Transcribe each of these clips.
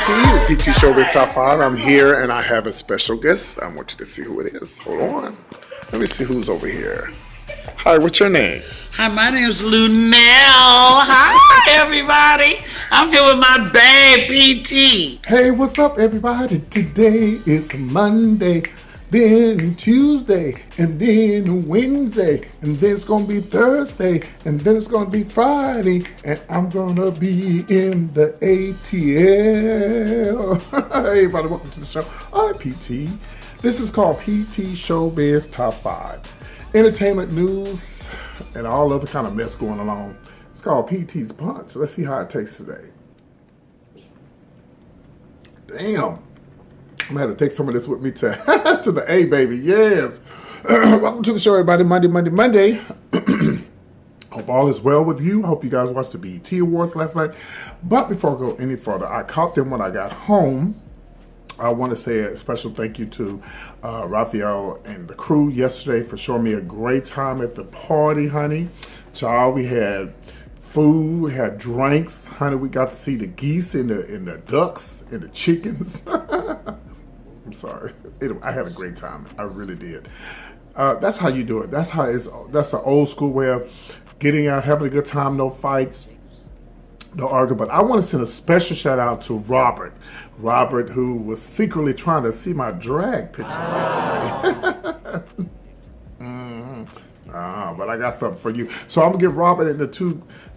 PT Showbiz Top 5. I'm here and I have a special guest. I want you to see who it is. Hold on. Let me see who's over here. Hi, what's your name? Hi, my name's Lunel. Hi, everybody. I'm here with my bad PT. Hey, what's up, everybody? Today is Monday, then Tuesday, and then Wednesday, and then it's gonna be Thursday, and then it's gonna be Friday, and I'm gonna be in the ATL. Hey, everybody, welcome to the show. I'm PT. This is called PT Showbiz Top 5. Entertainment news and all other kind of mess going along. It's called PT's Punch. Let's see how it tastes today. Damn. I'm gonna have to take some of this with me to to the A, baby. Yes. Welcome to the show, everybody. Monday. Hope all is well with you. Hope you guys watched the BET Awards last night. But before I go any further, I caught them when I got home. I want to say a special thank you to Raphael and the crew yesterday for showing me a great time at the party, honey. Child, we had food, we had drinks, honey. We got to see the geese and the ducks and the chickens. I'm sorry. I had a great time. I really did. That's how you do it. That's the old school way of getting out, having a good time, no fights, no arguing. But I want to send a special shout out to Robert. Robert, who was secretly trying to see my drag pictures yesterday. But I got something for you. So I'm gonna give Robert and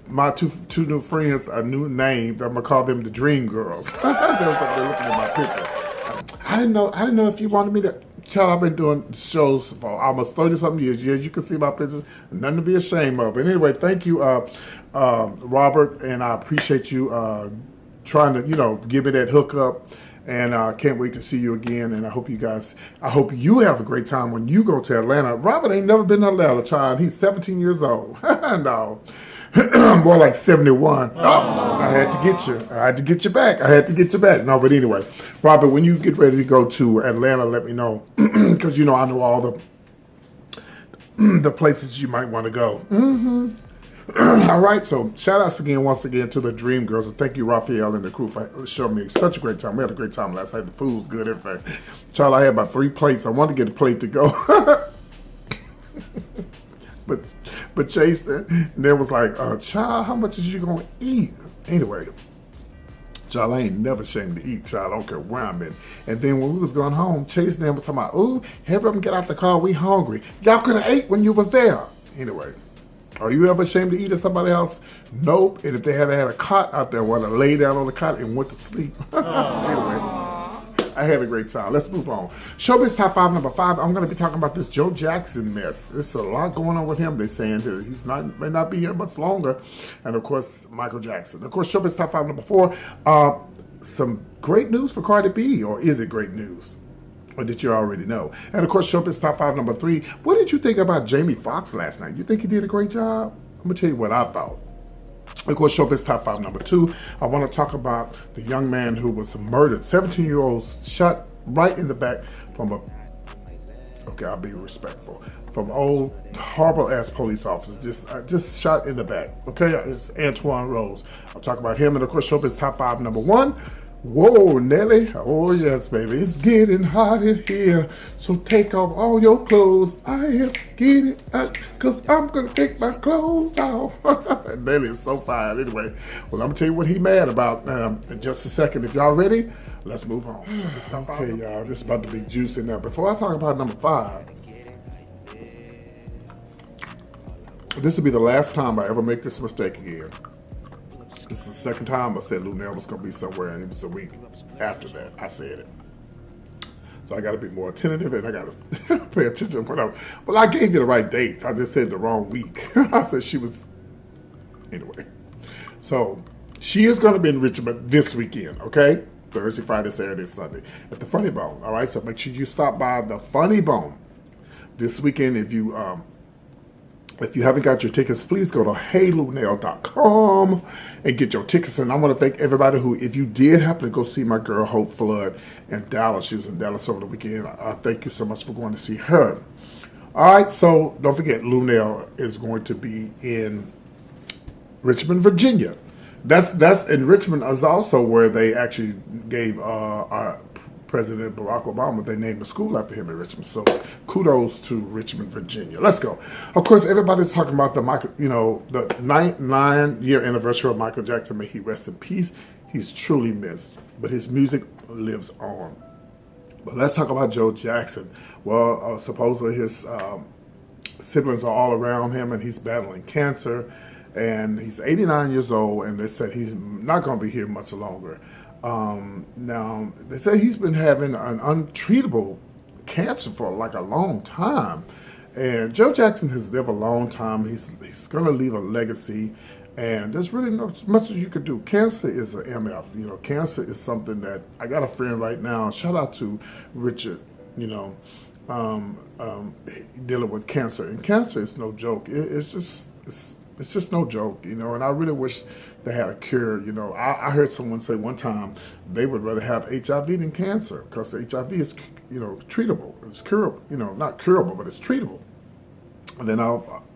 my two new friends a new name. I'm gonna call them the Dream Girls. They're looking at my picture. I didn't know if you wanted me to. Child, I've been doing shows for almost 30-something years. Yes, you can see my pictures. Nothing to be ashamed of. But anyway, thank you, Robert, and I appreciate you trying to, give me that hookup. And I can't wait to see you again. And I hope you have a great time when you go to Atlanta. Robert ain't never been to Atlanta, child. He's 17 years old. No. More like 71. Oh, I had to get you. I had to get you back. No, but anyway, Robert, when you get ready to go to Atlanta, let me know. Because, I know all the places you might want to go. All right, so shout outs once again to the Dream Girls. And thank you, Raphael and the crew, for showing me such a great time. We had a great time last night. The food was good, everything. Child, I had about 3 plates. I wanted to get a plate to go. But Chase then was like, child, how much is you going to eat? Anyway, child, I ain't never ashamed to eat, child. I don't care where I'm in. And then when we was going home, Chase then was talking about, ooh, have them get out the car, we hungry. Y'all could have ate when you was there. Anyway, are you ever ashamed to eat at somebody else? Nope. And if they had a cot out there, want to lay down on the cot and went to sleep. Anyway, I had a great time. Let's move on. Showbiz Top 5, number 5. I'm going to be talking about this Joe Jackson mess. There's a lot going on with him. They're saying that may not be here much longer. And of course, Michael Jackson. Of course, Showbiz Top 5, number 4. Some great news for Cardi B, or is it great news? Or did you already know? And of course, Showbiz Top 5, number 3. What did you think about Jamie Foxx last night? You think he did a great job? I'm going to tell you what I thought. Of course, Showbiz Top 5, number 2. I want to talk about the young man who was murdered. 17-year-old shot right in the back from I'll be respectful. From old, horrible-ass police officers. Just shot in the back. Okay, it's Antoine Rose. I'll talk about him. And of course, Showbiz Top 5, number 1. Whoa, Nelly. Oh, yes, baby. It's getting hot in here. So take off all your clothes. I am getting hot because I'm going to take my clothes off. Nelly is so fine. Anyway, well, I'm going to tell you what he mad about in just a second. If y'all ready, let's move on. Okay, y'all. This is about to be juicy now. Before I talk about number 5, this will be the last time I ever make this mistake again. This is the second time I said Lunel was going to be somewhere, and it was a week after that I said it. So I got to be more attentive, and I got to pay attention. Well, I gave you the right date. I just said the wrong week. I said she was... Anyway. So she is going to be in Richmond this weekend, okay? Thursday, Friday, Saturday, Sunday at the Funny Bone, all right? So make sure you stop by the Funny Bone this weekend. If you haven't got your tickets, please go to heylunel.com and get your tickets. And I want to thank everybody who, if you did happen to go see my girl Hope Flood in Dallas, she was in Dallas over the weekend. Thank you so much for going to see her. All right, so don't forget, Lunel is going to be in Richmond, Virginia That's in Richmond is also where they actually gave our President Barack Obama, they named a school after him in Richmond. So kudos to Richmond, Virginia. Let's go. Of course, everybody's talking about the the 9-year anniversary of Michael Jackson. May he rest in peace. He's truly missed, but his music lives on. But let's talk about Joe Jackson. Well, supposedly his siblings are all around him, and he's battling cancer. And he's 89 years old, and they said he's not going to be here much longer. Now, they say he's been having an untreatable cancer for like a long time. And Joe Jackson has lived a long time. He's going to leave a legacy. And there's really not much as you could do. Cancer is an MF. You know, cancer is something that, I got a friend right now, shout out to Richard, you know, dealing with cancer. And cancer is no joke. It's just no joke, you know, and I really wish they had a cure. You know, I heard someone say one time they would rather have HIV than cancer because HIV is, you know, treatable. It's curable, you know, not curable, but it's treatable. And then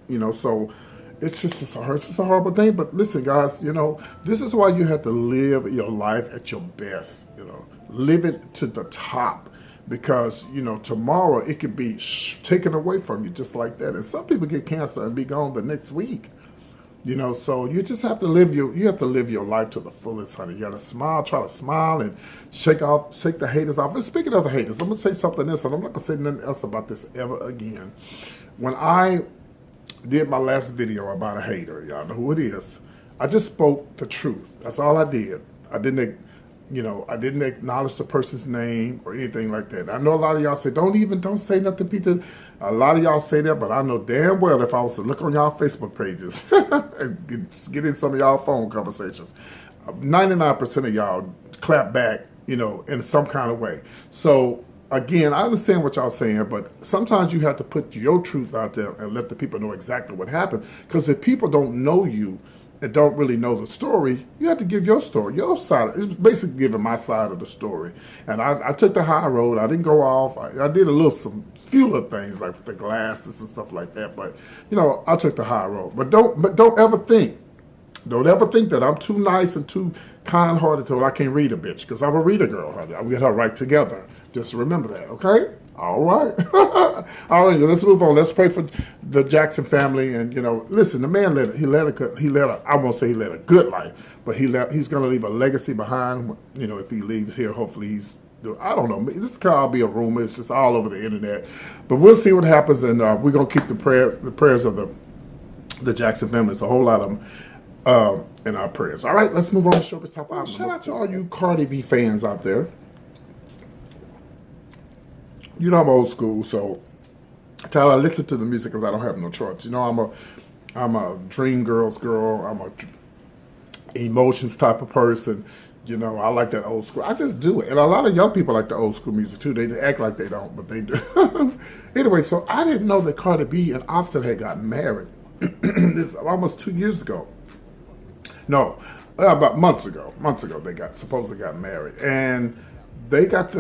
you know, so it's just a horrible thing. But listen, guys, you know, this is why you have to live your life at your best, you know, live it to the top. Because, you know, tomorrow it could be taken away from you just like that. And some people get cancer and be gone the next week. You know, so you just have to live your life to the fullest, honey. You gotta smile, try to smile and shake the haters off. And speaking of the haters, I'm gonna say something else, and I'm not gonna say nothing else about this ever again. When I did my last video about a hater, y'all know who it is, I just spoke the truth. That's all I did. I didn't acknowledge the person's name or anything like that. I know a lot of y'all say, don't say nothing, Peter. A lot of y'all say that, but I know damn well if I was to look on y'all Facebook pages and get in some of y'all phone conversations, 99% of y'all clap back, you know, in some kind of way. So again, I understand what y'all saying, but sometimes you have to put your truth out there and let the people know exactly what happened. Because if people don't know you and don't really know the story, you have to give your story, your side. It's basically giving my side of the story. And I took the high road. I didn't go off. I did few little things like the glasses and stuff like that. But you know, I took the high road. But don't ever think that I'm too nice and too kind-hearted till I can't read a bitch. Because I'm a reader girl, honey. I'll get her right together. Just remember that, okay? All right. All right, let's move on. Let's pray for the Jackson family. And, you know, listen, the man I won't say he led a good life, but he's going to leave a legacy behind. You know, if he leaves here, hopefully I don't know. This could be a rumor. It's just all over the internet. But we'll see what happens, and we're going to keep the prayers of the Jackson family. It's a whole lot of them in our prayers. All right, let's move on to Showbiz Top 5. Shout out to all you Cardi B fans out there. You know I'm old school, so I listen to the music because I don't have no choice. You know, I'm a dream girl's girl. I'm a emotions type of person. You know, I like that old school. I just do it. And a lot of young people like the old school music too. They act like they don't, but they do. Anyway, so I didn't know that Cardi B and Offset had gotten married. It's almost 2 years ago. No, about months ago. They supposedly got married. And they got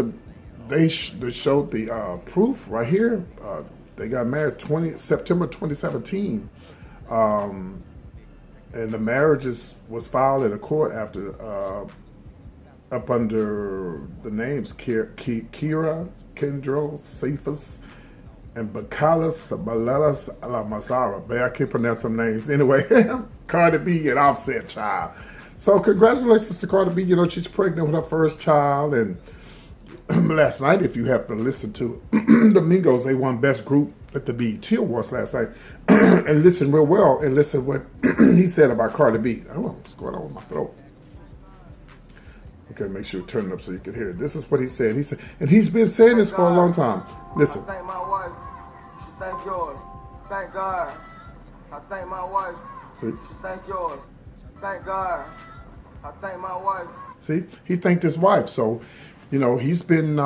they showed the proof right here. They got married September 2017. And the marriage was filed in a court after up under the names Kira, Kendro, Cephas, and Bakalas, Balelas, Mazara. I can't pronounce some names. Anyway, Cardi B and Offset child. So congratulations to Cardi B. You know, she's pregnant with her first child. And last night, if you have to listen to the Mingos, they won Best Group at the BET Awards last night. And listen real well and listen what he said about Cardi B. Oh, what's going on with my throat? Okay, make sure you turn it up so you can hear it. This is what he said. He said, and he's been saying this for a long time. Listen. I thank my wife. She thank yours. Thank God. I thank my wife. See? She thank yours. Thank God. I thank my wife. See? He thanked his wife. So, you know, he's been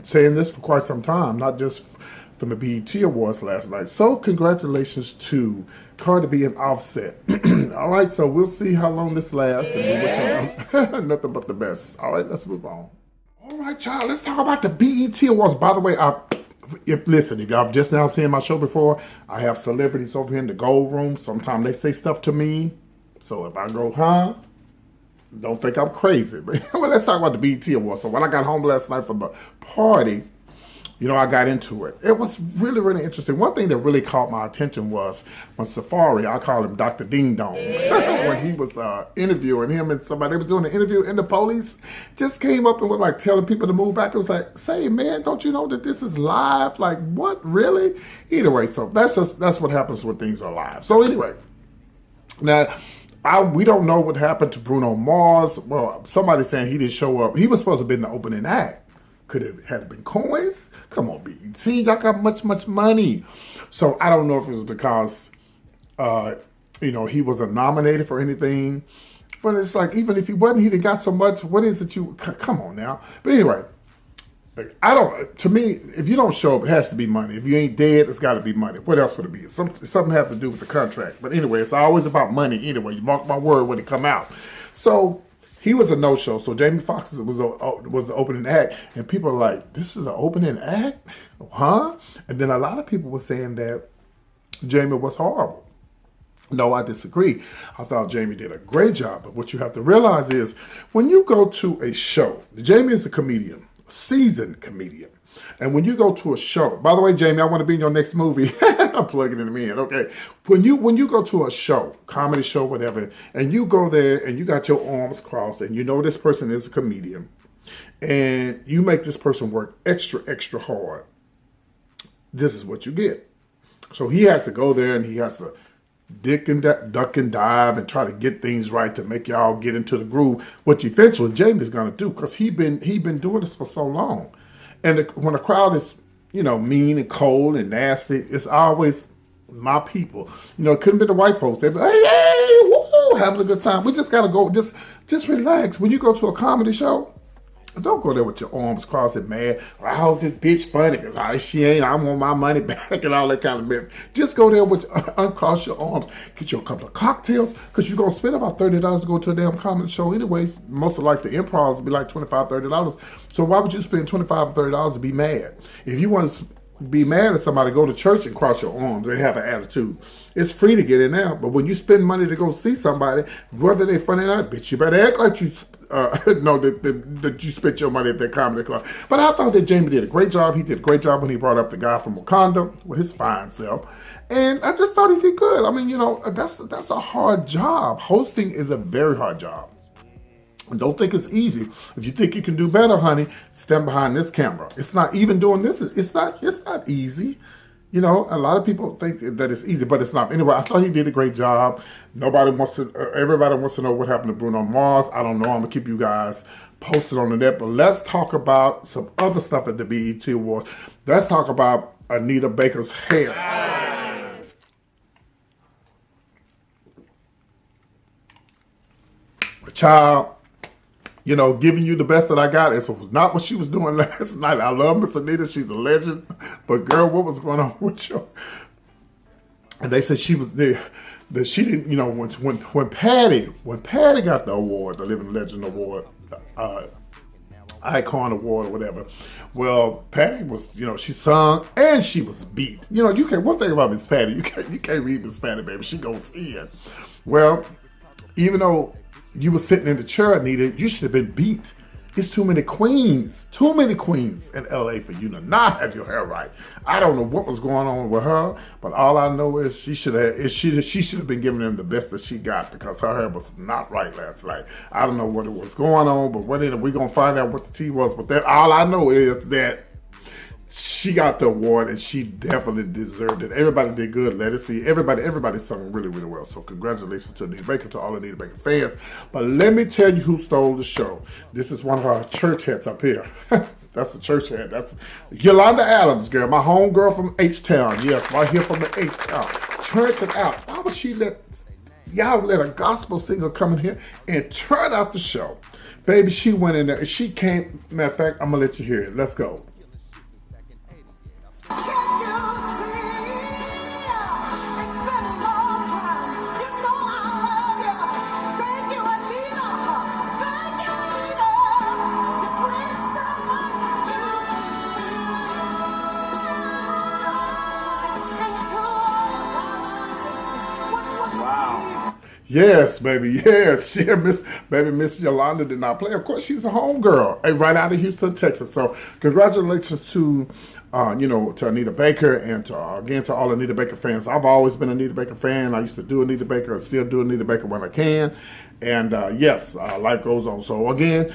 saying this for quite some time, not just from the BET Awards last night. So congratulations to Cardi B and Offset. All right, so we'll see how long this lasts, and we wish them nothing but the best. All right, let's move on. All right, child, let's talk about the BET Awards. By the way, if y'all just now seen my show before, I have celebrities over here in the gold room. Sometimes they say stuff to me. So if I go, Don't think I'm crazy. But well, let's talk about the BET Awards. So when I got home last night from the party, I got into it. It was really, really interesting. One thing that really caught my attention was when Safari, I call him Dr. Ding Dong, when he was interviewing him and somebody was doing an interview, and the police just came up and was like telling people to move back. It was like, say, man, don't you know that this is live? Like, what, really? Anyway, so that's what happens when things are live. So anyway, now, we don't know what happened to Bruno Mars. Well, somebody's saying he didn't show up. He was supposed to have been the opening act. Had it been coins? Come on, BET, y'all got much money. So I don't know if it was because, he wasn't nominated for anything. But it's like, even if he wasn't, he done got so much. What is it come on now. But anyway, to me, if you don't show up, it has to be money. If you ain't dead, it's got to be money. What else would it be? Something have to do with the contract. But anyway, it's always about money anyway. You mark my word when it come out. So he was a no-show. So Jamie Foxx was the opening act. And people are like, this is an opening act? Huh? And then a lot of people were saying that Jamie was horrible. No, I disagree. I thought Jamie did a great job. But what you have to realize is when you go to a show, Jamie is a comedian, a seasoned comedian. And when you go to a show, by the way, Jamie, I want to be in your next movie. I'm plugging him in, okay? When you go to a show, comedy show, whatever, and you go there and you got your arms crossed and you know this person is a comedian and you make this person work extra hard, this is what you get. So he has to go there and he has to duck and dive and try to get things right to make y'all get into the groove, which eventually Jamie's going to do because he been doing this for so long. And when a crowd is, mean and cold and nasty, it's always my people. It couldn't be the white folks. They'd be like, hey, woo, having a good time. We just got to go, just relax. When you go to a comedy show, don't go there with your arms crossed and mad. I hope this bitch funny because she ain't. I want my money back and all that kind of mess. Just go there with uncross your arms. Get you a couple of cocktails because you're going to spend about $30 to go to a damn comedy show anyways. Most of the improvs will be like $25, $30. So why would you spend $25 or $30 to be mad? If you want to be mad at somebody, go to church and cross your arms and have an attitude. It's free to get in there, but when you spend money to go see somebody, whether they funny or not, bitch, you better act like you know that you spent your money at that comedy club. But I thought that Jamie did a great job. He did a great job when he brought up the guy from Wakanda with his fine self. And I just thought he did good. I mean, that's a hard job. Hosting is a very hard job. And don't think it's easy. If you think you can do better, honey, stand behind this camera. It's not even doing this. It's not easy. A lot of people think that it's easy, but it's not. Anyway, I thought he did a great job. Everybody wants to know what happened to Bruno Mars. I don't know. I'm going to keep you guys posted on the net, but let's talk about some other stuff at the BET Awards. Let's talk about Anita Baker's hair. Child, giving you the best that I got. It was not what she was doing last night. I love Miss Anita. She's a legend. But girl, what was going on with you? And they said she was there. That she didn't, when Patty got the award, the Living Legend Award, Icon Award or whatever. Well, Patty was, she sung and she was beat. One thing about Miss Patty, you can't read Miss Patty, baby. She goes in. Well, even though you were sitting in the chair, Anita, you should have been beat. It's too many queens in LA for you to not have your hair right. I don't know what was going on with her, but all I know is she should have been giving them the best that she got because her hair was not right last night. I don't know what it was going on, but we're gonna find out what the tea was. But all I know is that she got the award and she definitely deserved it. Everybody did good. Let us see. Everybody sung really, really well. So congratulations to Anita Baker, to all Anita Baker fans. But let me tell you who stole the show. This is one of her church hats up here. That's the church hat. That's Yolanda Adams, girl. My home girl from H-Town. Yes, right here from the H-Town. Turn it out. Why would she let a gospel singer come in here and turn out the show? Baby, she went in there. She came. Matter of fact, I'm going to let you hear it. Let's go. Yes, baby. Yes, she Miss Yolanda did not play. Of course, she's a homegirl, right out of Houston, Texas. So, congratulations to, to Anita Baker and again to all Anita Baker fans. I've always been an Anita Baker fan. I used to do Anita Baker. I still do Anita Baker when I can. And yes, life goes on. So again,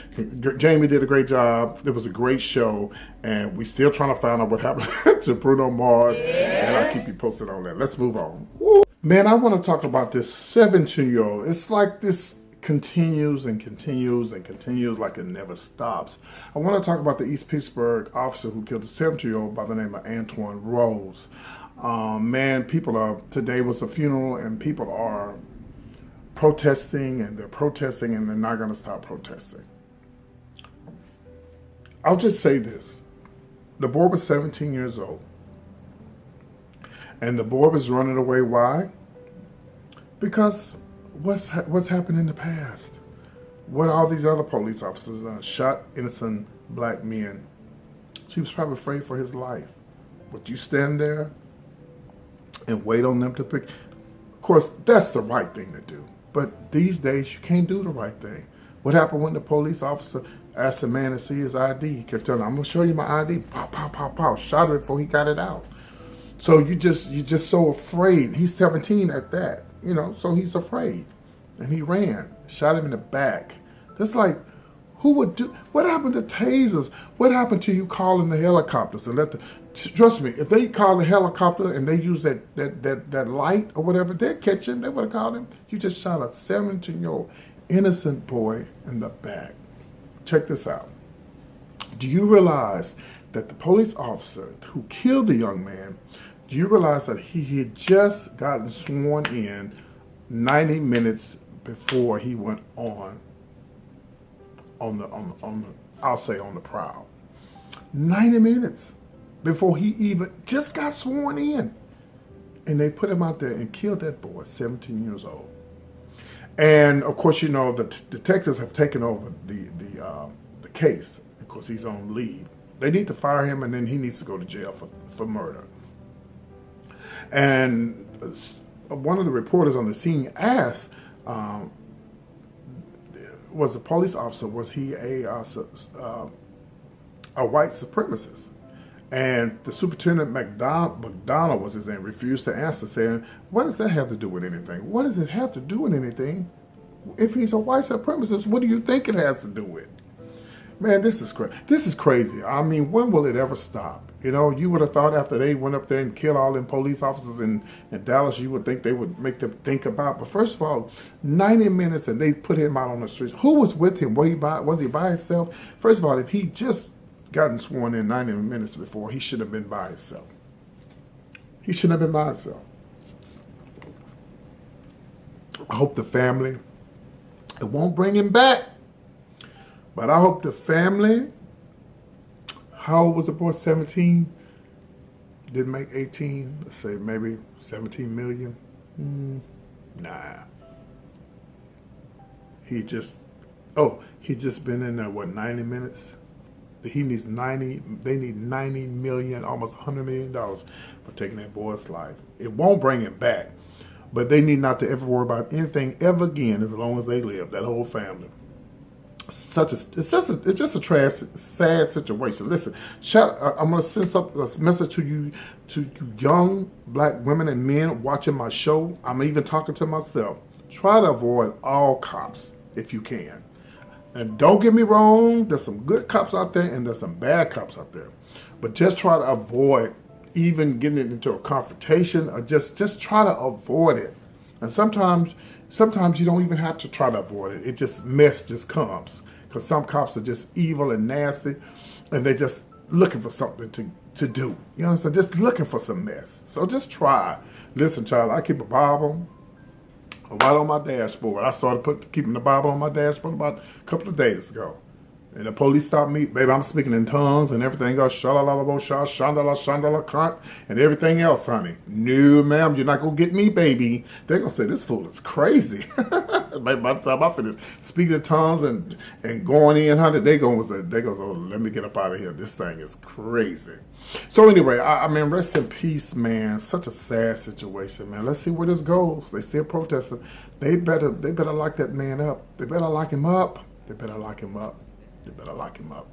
Jamie did a great job. It was a great show, and we still trying to find out what happened to Bruno Mars. And I'll keep you posted on that. Let's move on. Woo. Man, I want to talk about this 17-year-old. It's like this continues and continues and continues like it never stops. I want to talk about the East Pittsburgh officer who killed a 17-year-old by the name of Antoine Rose. Man, today was a funeral, and people are protesting, and they're protesting, and they're not going to stop protesting. I'll just say this. The boy was 17 years old. And the boy was running away. Why? Because what's happened in the past? What all these other police officers shot innocent black men. He was probably afraid for his life. Would you stand there and wait on them to pick? Of course, that's the right thing to do. But these days, you can't do the right thing. What happened when the police officer asked the man to see his ID? He kept telling him, "I'm going to show you my ID." Pow, pow, pow, pow. Shot it before he got it out. So you're just so afraid. He's 17 at that, so he's afraid. And he ran, shot him in the back. That's like, who would do, what happened to tasers? What happened to you calling the helicopters and trust me, if they call the helicopter and they use that light or whatever, they'd catch him, they would have called him. You just shot a 17-year-old innocent boy in the back. Check this out. Do you realize that the police officer who killed the young man, do you realize that he had just gotten sworn in 90 minutes before he went on the prowl? 90 minutes before he even just got sworn in. And they put him out there and killed that boy, 17 years old. And of course, the detectives have taken over the case. Of course, he's on leave. They need to fire him, and then he needs to go to jail for murder. And one of the reporters on the scene asked, was the police officer, was he a white supremacist? And the Superintendent McDonald was his name, refused to answer, saying, what does that have to do with anything? What does it have to do with anything? If he's a white supremacist, what do you think it has to do with? Man, this is crazy. This is crazy. I mean, when will it ever stop? You would have thought after they went up there and killed all them police officers in Dallas, you would think they would make them think about. But first of all, 90 minutes and they put him out on the streets. Who was with him? Was he by himself? First of all, if he just gotten sworn in 90 minutes before, he should have been by himself. He shouldn't have been by himself. I hope the family, it won't bring him back, but I hope the family, how old was the boy, 17? Didn't make 18, let's say maybe 17 million. Nah. He just been in there, 90 minutes? They need $90 million, almost $100 million for taking that boy's life. It won't bring him back, but they need not to ever worry about anything ever again as long as they live, that whole family. It's just a trash, sad situation. Listen, I'm going to send a message to you young black women and men watching my show. I'm even talking to myself. Try to avoid all cops if you can. And don't get me wrong, there's some good cops out there and there's some bad cops out there. But just try to avoid even getting into a confrontation, or just try to avoid it. And sometimes you don't even have to try to avoid it. Mess just comes. Because some cops are just evil and nasty, and they're just looking for something to do. You know what I'm saying? Just looking for some mess. So just try. Listen, child, I keep a Bible right on my dashboard. I started keeping the Bible on my dashboard about a couple of days ago. And the police stopped me. Baby, I'm speaking in tongues and everything else. Shalalabo, shandala, shandala, cunt, and everything else, honey. No, ma'am, you're not going to get me, baby. They're going to say, this fool is crazy. By the time I finish speaking in tongues and going in, honey, they goes, oh, let me get up out of here. This thing is crazy. So anyway, I mean, rest in peace, man. Such a sad situation, man. Let's see where this goes. They still protesting. They better lock that man up. They better lock him up. They better lock him up. They better lock him up.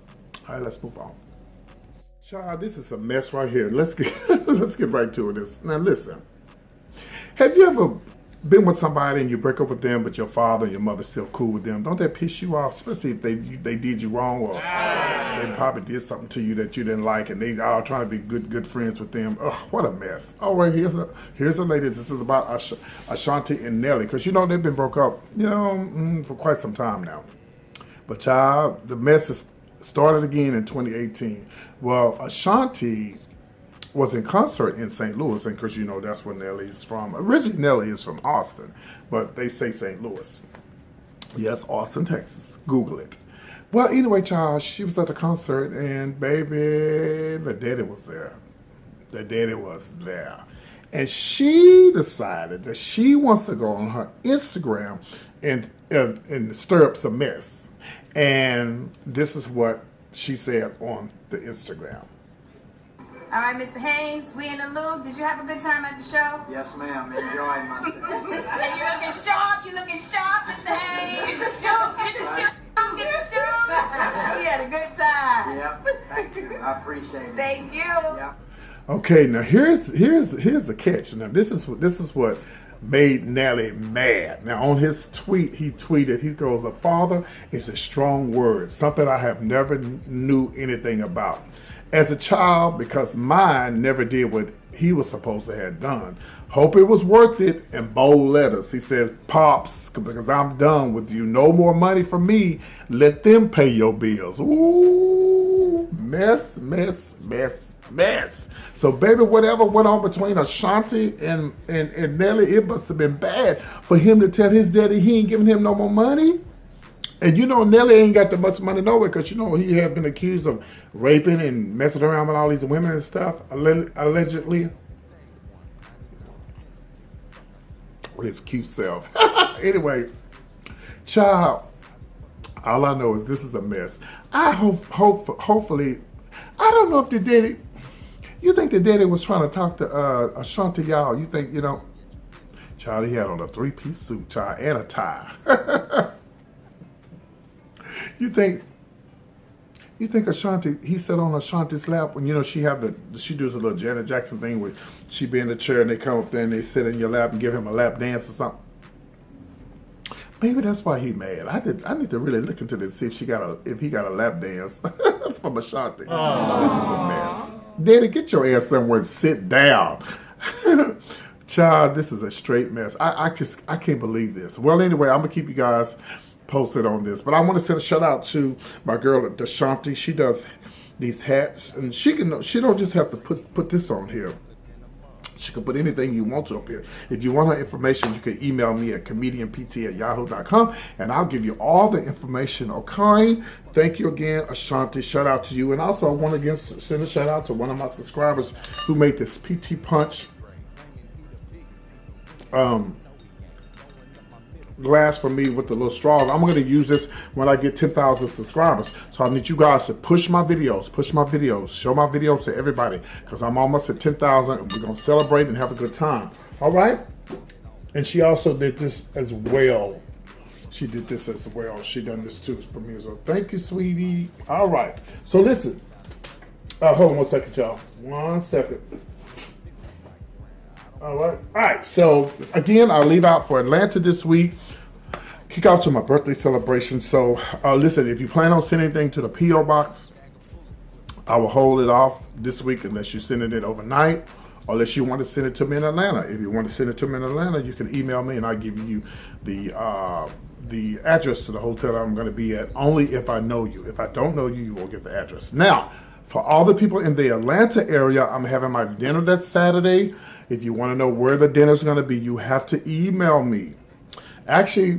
All right, let's move on. Child, this is a mess right here. Let's get right to this. Now listen. Have you ever been with somebody and you break up with them, but your father and your mother still cool with them? Don't that piss you off? Especially if they did you wrong, or they probably did something to you that you didn't like, and they all trying to be good friends with them. Ugh, what a mess. All right, here's a lady. This is about Ashanti and Nelly, because you know they've been broke up, for quite some time now. But child, the mess is started again in 2018. Well, Ashanti was in concert in St. Louis, and because that's where Nelly is from. Originally, Nelly is from Austin, but they say St. Louis. Yes, Austin, Texas. Google it. Well, anyway, child, she was at the concert, and baby, the daddy was there. The daddy was there. And she decided that she wants to go on her Instagram and stir up some mess. And this is what she said on the Instagram. All right, Mr. Haynes, we in the loop. Did you have a good time at the show? Yes, ma'am. Enjoying myself. And you looking sharp, Mr. Haynes. Get the show. You had a good time. Yep. Thank you. I appreciate it. Thank you. Yep. Okay, now here's the catch. Now this is what made Nelly mad. Now on his tweet, he tweeted, he goes, "A father is a strong word, something I have never knew anything about. As a child, because mine never did what he was supposed to have done. Hope it was worth it," in bold letters. He says, "Pops, because I'm done with you. No more money from me. Let them pay your bills." Ooh, mess. So, baby, whatever went on between Ashanti and Nelly, it must have been bad for him to tell his daddy he ain't giving him no more money. And Nelly ain't got that much money nowhere, because he had been accused of raping and messing around with all these women and stuff, allegedly. With his cute self. Anyway, child, all I know is this is a mess. I hopefully, I don't know if the daddy, you think the daddy was trying to talk to Ashanti, y'all? You think, child, he had on a 3-piece suit, child, and a tie. You think Ashanti, he sat on Ashanti's lap when, she does a little Janet Jackson thing where she be in the chair and they come up there and they sit in your lap and give him a lap dance or something. Maybe that's why he mad. I need to really look into this, see if he got a lap dance from Ashanti. This is a mess. Daddy, get your ass somewhere and sit down. Child, this is a straight mess. I can't believe this. Well, anyway, I'm gonna keep you guys posted on this, but I want to send a shout out to my girl Ashanti. She does these hats, and she don't just have to put this on here. She can put anything you want to up here. If you want her information, you can email me at comedianpt@yahoo.com, and I'll give you all the information. Okay, thank you again, Ashanti. Shout out to you, and also I want to send a shout out to one of my subscribers who made this PT Punch glass for me with the little straws. I'm going to use this when I get 10,000 subscribers. So I need you guys to push my videos, show my videos to everybody, because I'm almost at 10,000 and we're going to celebrate and have a good time. All right? And she also did this as well. She did this as well. She done this too for me as well. Thank you, sweetie. All right. So listen. Hold on 1 second, y'all. 1 second. All right. So again, I'll leave out for Atlanta this week. Kick off to my birthday celebration. So listen, if you plan on sending anything to the P.O. box, I will hold it off this week unless you're sending it overnight, or unless you want to send it to me in Atlanta. If you want to send it to me in Atlanta, you can email me and I'll give you the address to the hotel I'm going to be at, only if I know you. If I don't know you, you won't get the address. Now, for all the people in the Atlanta area, I'm having my dinner that Saturday. If you want to know where the dinner's going to be, you have to email me. Actually,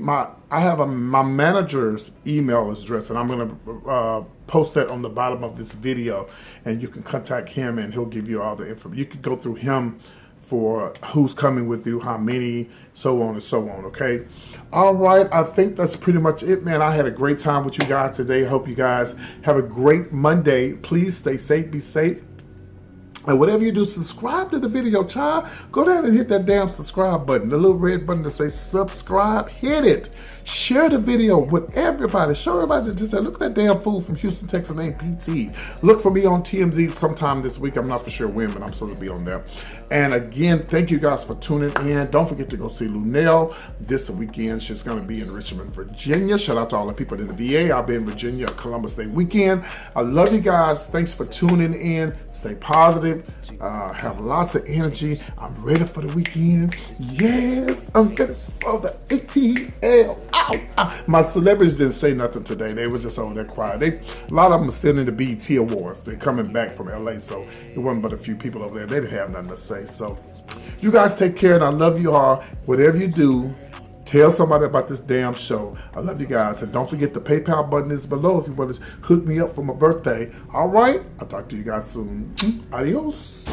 I have my manager's email address, and I'm going to post that on the bottom of this video, and you can contact him, and he'll give you all the information. You can go through him for who's coming with you, how many, so on and so on, okay? All right, I think that's pretty much it, man. I had a great time with you guys today. Hope you guys have a great Monday. Please stay safe, be safe. And whatever you do, subscribe to the video, child. Go down and hit that damn subscribe button. The little red button that says subscribe, hit it. Share the video with everybody. Show everybody. Just say, look at that damn fool from Houston, Texas named PT. Look for me on TMZ sometime this week. I'm not for sure when, but I'm supposed to be on there. And again, thank you guys for tuning in. Don't forget to go see Lunel this weekend. She's going to be in Richmond, Virginia. Shout out to all the people in the VA. I'll be in Virginia, Columbus Day weekend. I love you guys. Thanks for tuning in. Stay positive. Have lots of energy. I'm ready for the weekend. Yes, I'm ready for the ATL. Ow, ow. My celebrities didn't say nothing today. They was just over there quiet. A lot of them are still in the BET Awards. They're coming back from LA, so it wasn't but a few people over there. They didn't have nothing to say. So you guys take care, and I love you all. Whatever you do, tell somebody about this damn show. I love you guys. And don't forget the PayPal button is below if you want to hook me up for my birthday. All right? I'll talk to you guys soon. Adios.